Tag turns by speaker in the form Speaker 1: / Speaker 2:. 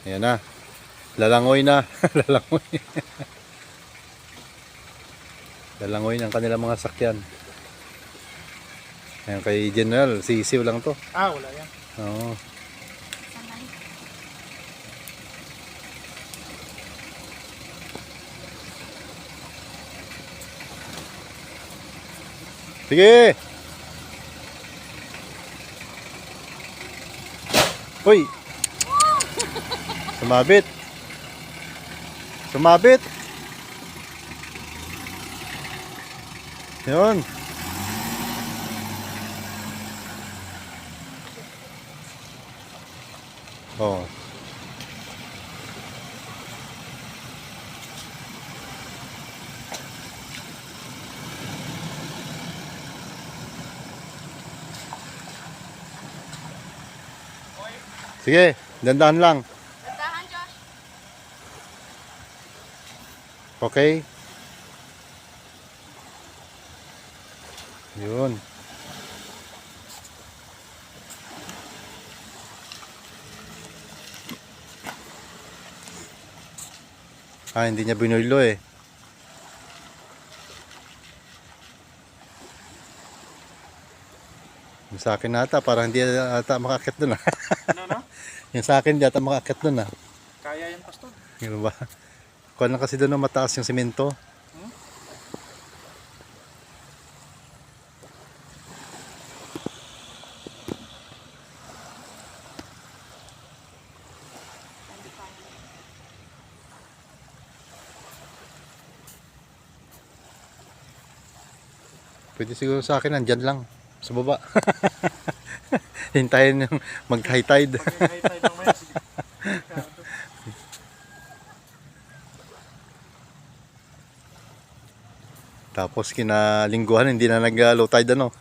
Speaker 1: Ayan na. Lalangoy na. Lalangoy. Lalangoy ng kanilang mga sakyan. Ayan kay General, sisiw lang to.
Speaker 2: Wala yan.
Speaker 1: Oo. Sige! Uy! Sumabit! Sumabit! Yun! Oh. Sige, dandahan lang.
Speaker 3: Dandahan, Josh.
Speaker 1: Okay? Yun. Hindi niya binuylo eh. Yung sa akin nata, parang hindi ata makakit dun ah.
Speaker 2: Ano?
Speaker 1: Yung sa akin, hindi ata makakit dun ah.
Speaker 2: Kaya yan, Pastor.
Speaker 1: Ano ba? Kuha lang kasi doon mataas yung simento. Pwede siguro sa akin, nandyan lang. Sa baba. Hintayin yung mag-high tide.
Speaker 2: Pag-high tide mamaya, sige.
Speaker 1: Tapos kinalingguhan, hindi na nag-low tide ano.